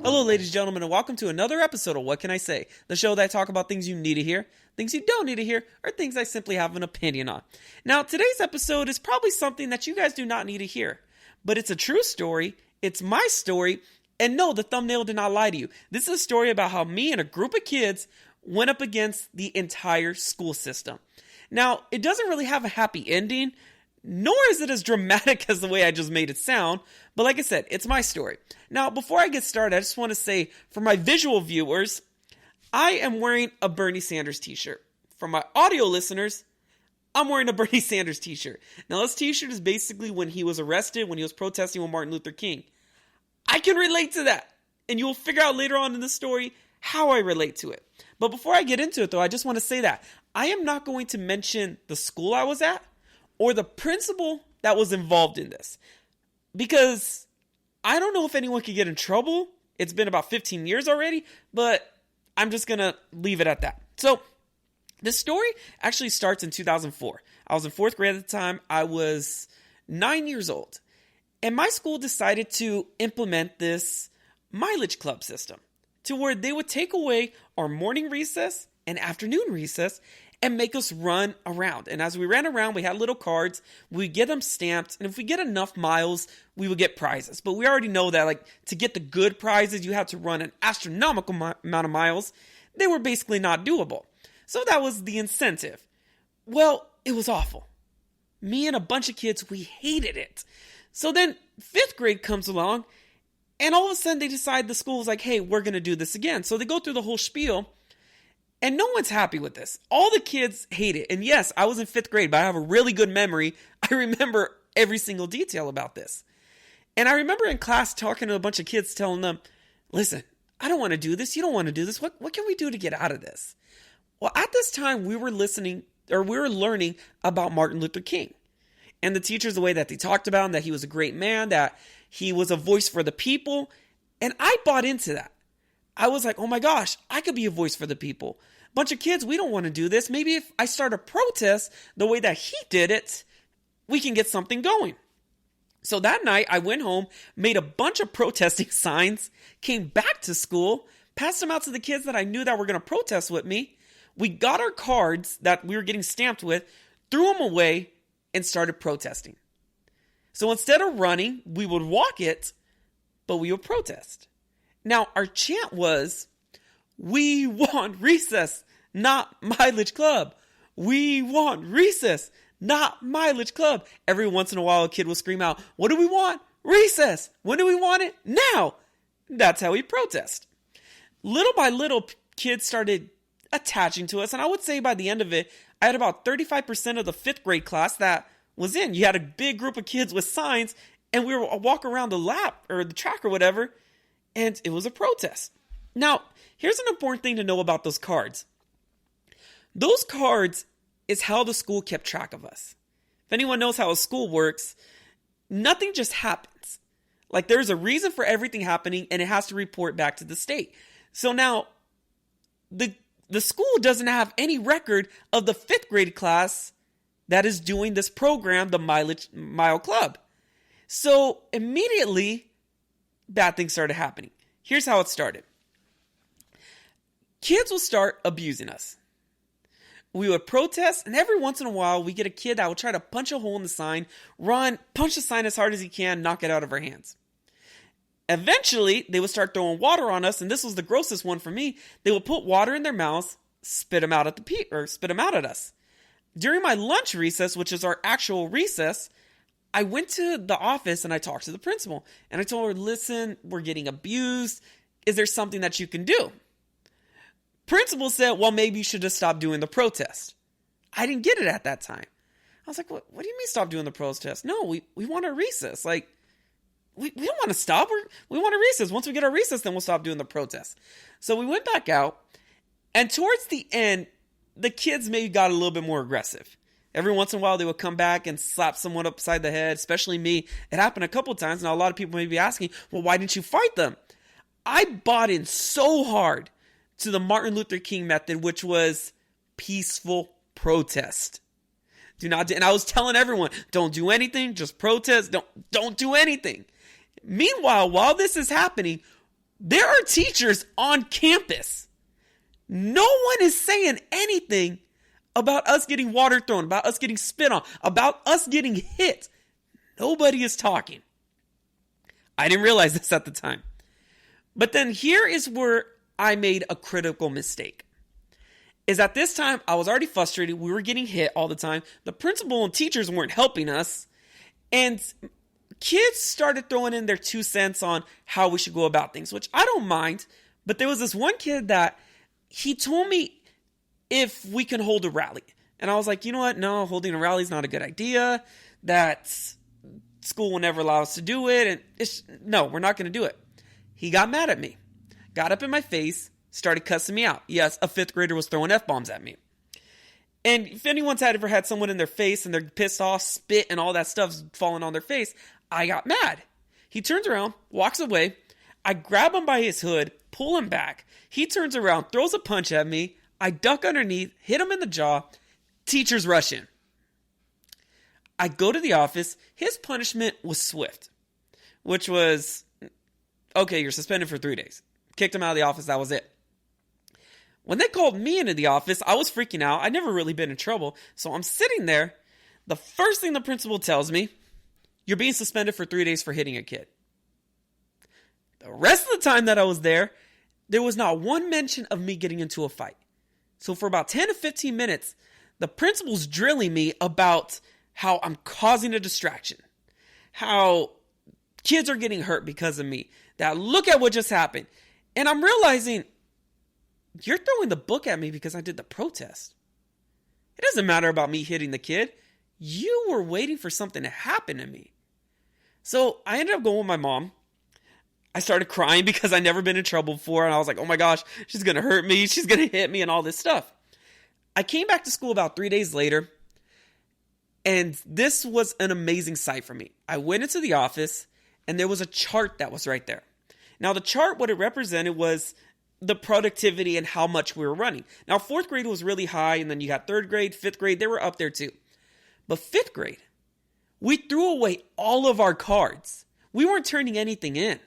Hello, ladies and gentlemen, and welcome to another episode of What Can I Say? The show that I talk about things you need to hear, things you don't need to hear, or things I simply have an opinion on. Now, today's episode is probably something that you guys do not need to hear, but it's a true story, it's my story, and no, the thumbnail did not lie to you. This is a story about how me and a group of kids went up against the entire school system. Now, it doesn't really have a happy ending, nor is it as dramatic as the way I just made it sound, but like I said, it's my story. Now, before I get started, I just want to say, for my visual viewers, I am wearing a Bernie Sanders t-shirt. For my audio listeners, I'm wearing a Bernie Sanders t-shirt. Now, this t-shirt is basically when he was arrested, when he was protesting with Martin Luther King. I can relate to that, and you'll figure out later on in the story how I relate to it. But before I get into it, though, I just want to say that I am not going to mention the school I was at, or the principal that was involved in this. Because I don't know if anyone could get in trouble. It's been about 15 years already, but I'm just going to leave it at that. So, this story actually starts in 2004. I was in 4th grade at the time. I was 9 years old. And my school decided to implement this mileage club system to where they would take away our morning recess and afternoon recess and make us run around. And as we ran around, we had little cards. We'd get them stamped. And if we get enough miles, we would get prizes. But we already know that, like, to get the good prizes, you had to run an astronomical amount of miles. They were basically not doable. So that was the incentive. Well, it was awful. Me and a bunch of kids, we hated it. So then 5th grade comes along, and all of a sudden they decide the school is like, hey, we're going to do this again. So they go through the whole spiel. And no one's happy with this. All the kids hate it. And yes, I was in 5th grade, but I have a really good memory. I remember every single detail about this. And I remember in class talking to a bunch of kids, telling them, listen, I don't want to do this. You don't want to do this. What can we do to get out of this? Well, at this time, we were learning about Martin Luther King. And the teachers, the way that they talked about him, that he was a great man, that he was a voice for the people. And I bought into that. I was like, oh my gosh, I could be a voice for the people. Bunch of kids, we don't want to do this. Maybe if I start a protest the way that he did it, we can get something going. So that night, I went home, made a bunch of protesting signs, came back to school, passed them out to the kids that I knew that were going to protest with me. We got our cards that we were getting stamped with, threw them away, and started protesting. So instead of running, we would walk it, but we would protest. Now, our chant was, we want recess, not mileage club. We want recess, not mileage club. Every once in a while, a kid will scream out, what do we want? Recess. When do we want it? Now. That's how we protest. Little by little, kids started attaching to us. And I would say by the end of it, I had about 35% of the 5th grade class that was in. You had a big group of kids with signs, and we would walk around the lap or the track or whatever, and it was a protest. Now, here's an important thing to know about those cards. Those cards is how the school kept track of us. If anyone knows how a school works, nothing just happens. Like, there's a reason for everything happening, and it has to report back to the state. So now, the school doesn't have any record of the 5th grade class that is doing this program, the Mile Club. So immediately, bad things started happening. Here's how it started. Kids will start abusing us. We would protest, and every once in a while, we get a kid that will try to punch a hole in the sign, run, punch the sign as hard as he can, knock it out of our hands. Eventually, they would start throwing water on us, and this was the grossest one for me. They would put water in their mouths, spit them out at us. During my lunch recess, which is our actual recess, I went to the office and I talked to the principal. And I told her, listen, we're getting abused. Is there something that you can do? Principal said, well, maybe you should just stop doing the protest. I didn't get it at that time. I was like, what do you mean stop doing the protest? No, we want a recess. Like, we don't want to stop. We want a recess. Once we get our recess, then we'll stop doing the protest. So we went back out. And towards the end, the kids maybe got a little bit more aggressive. Every once in a while, they would come back and slap someone upside the head, especially me. It happened a couple times. Now, a lot of people may be asking, well, why didn't you fight them? I bought in so hard to the Martin Luther King method, which was peaceful protest. Do not do, and I was telling everyone, don't do anything, just protest, don't do anything. Meanwhile, while this is happening, there are teachers on campus. No one is saying anything about us getting water thrown, about us getting spit on, about us getting hit. Nobody is talking. I didn't realize this at the time. But then here is where I made a critical mistake. Is at this time, I was already frustrated. We were getting hit all the time. The principal and teachers weren't helping us. And kids started throwing in their 2 cents on how we should go about things, which I don't mind. But there was this one kid that he told me if we can hold a rally. And I was like, you know what? No, holding a rally is not a good idea. That school will never allow us to do it. And no, we're not going to do it. He got mad at me, got up in my face, started cussing me out. Yes, a 5th grader was throwing F-bombs at me. And if anyone's ever had someone in their face and they're pissed off, spit and all that stuff's falling on their face, I got mad. He turns around, walks away. I grab him by his hood, pull him back. He turns around, throws a punch at me. I duck underneath, hit him in the jaw. Teachers rush in. I go to the office. His punishment was swift, which was, okay, you're suspended for 3 days. Kicked him out of the office. That was it. When they called me into the office, I was freaking out. I'd never really been in trouble. So I'm sitting there. The first thing the principal tells me, you're being suspended for 3 days for hitting a kid. The rest of the time that I was there was not one mention of me getting into a fight. So for about 10 to 15 minutes, the principal's drilling me about how I'm causing a distraction, how kids are getting hurt because of me, that look at what just happened. And I'm realizing, you're throwing the book at me because I did the protest. It doesn't matter about me hitting the kid. You were waiting for something to happen to me. So I ended up going with my mom. I started crying because I'd never been in trouble before. And I was like, oh my gosh, she's going to hurt me. She's going to hit me and all this stuff. I came back to school about 3 days later. And this was an amazing sight for me. I went into the office and there was a chart that was right there. Now the chart, what it represented was the productivity and how much we were running. Now 4th grade was really high, and then you got 3rd grade, 5th grade, they were up there too. But 5th grade, we threw away all of our cards. We weren't turning anything in.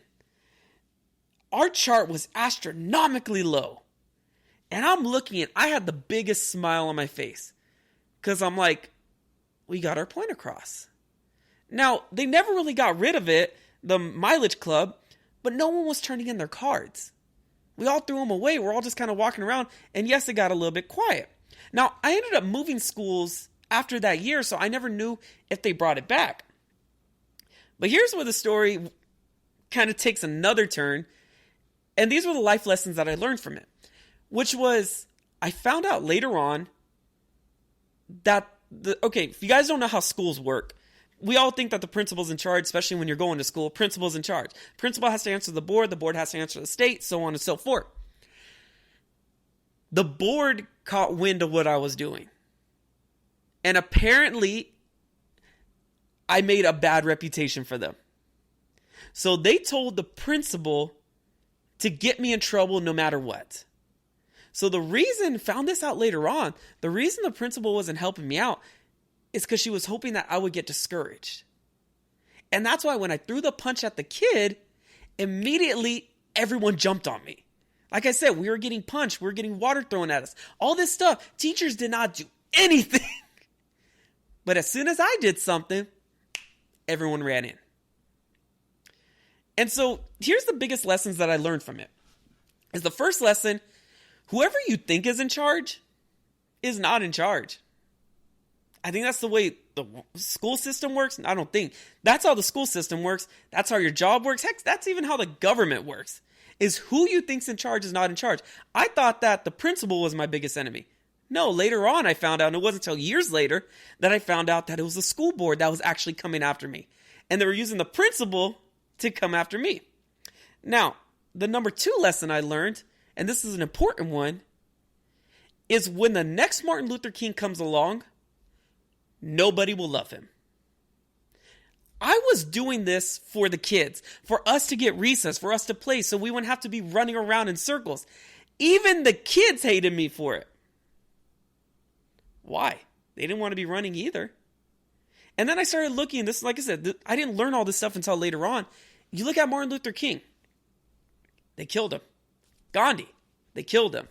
Our chart was astronomically low. And I'm looking at, I had the biggest smile on my face because I'm like, we got our point across. Now, they never really got rid of it, the mileage club, but no one was turning in their cards. We all threw them away. We're all just kind of walking around. And yes, it got a little bit quiet. Now, I ended up moving schools after that year, so I never knew if they brought it back. But here's where the story kind of takes another turn. And these were the life lessons that I learned from it, which was I found out later on that, if you guys don't know how schools work, we all think that the principal's in charge, especially when you're going to school. Principal's in charge. Principal has to answer the board has to answer the state, so on and so forth. The board caught wind of what I was doing. And apparently, I made a bad reputation for them. So they told the principal to get me in trouble no matter what. So found this out later on, the reason the principal wasn't helping me out is because she was hoping that I would get discouraged. And that's why when I threw the punch at the kid, immediately everyone jumped on me. Like I said, we were getting punched. We were getting water thrown at us. All this stuff. Teachers did not do anything. But as soon as I did something, everyone ran in. And so here's the biggest lessons that I learned from it. Is the first lesson, whoever you think is in charge is not in charge. I think that's the way the school system works. I don't think. That's how the school system works. That's how your job works. Heck, that's even how the government works. Is who you think's in charge is not in charge. I thought that the principal was my biggest enemy. No, later on I found out, and it wasn't until years later that I found out that it was the school board that was actually coming after me. And they were using the principal to come after me. Now, the number 2 lesson I learned, and this is an important one, is when the next Martin Luther King comes along, nobody will love him. I was doing this for the kids, for us to get recess, for us to play, so we wouldn't have to be running around in circles. Even the kids hated me for it. Why? They didn't want to be running either. And then I started looking, this, like I said, I didn't learn all this stuff until later on. You look at Martin Luther King. They killed him. Gandhi. They killed him.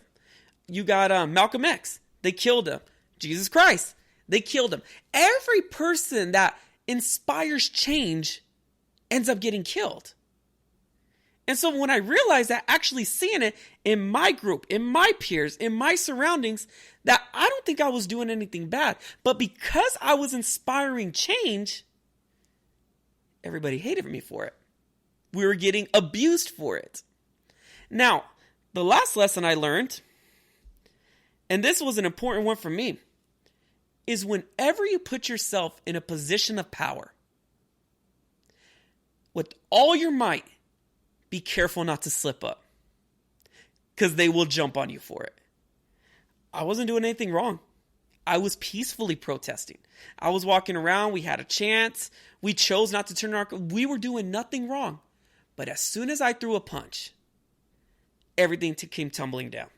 You got Malcolm X. They killed him. Jesus Christ. They killed him. Every person that inspires change ends up getting killed. And so when I realized that, actually seeing it in my group, in my peers, in my surroundings, that I don't think I was doing anything bad. But because I was inspiring change, everybody hated me for it. We were getting abused for it. Now, the last lesson I learned, and this was an important one for me, is whenever you put yourself in a position of power, with all your might, be careful not to slip up, because they will jump on you for it. I wasn't doing anything wrong. I was peacefully protesting. I was walking around. We had a chance. We chose not to turn our... We were doing nothing wrong. But as soon as I threw a punch, everything came tumbling down.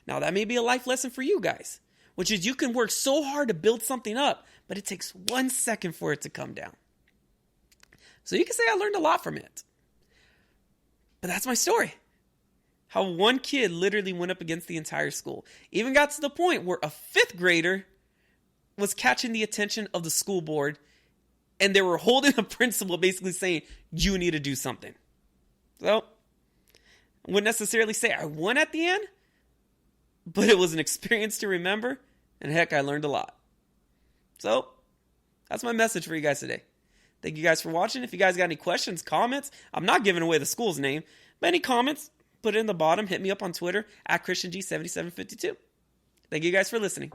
Now, that may be a life lesson for you guys, which is you can work so hard to build something up, but it takes 1 second for it to come down. So you can say I learned a lot from it. But that's my story. How one kid literally went up against the entire school. Even got to the point where a 5th grader was catching the attention of the school board, and they were holding a principal basically saying, you need to do something. So, I wouldn't necessarily say I won at the end, but it was an experience to remember, and heck, I learned a lot. So, that's my message for you guys today. Thank you guys for watching. If you guys got any questions, comments, I'm not giving away the school's name, but any comments, put it in the bottom. Hit me up on Twitter at ChristianG7752. Thank you guys for listening.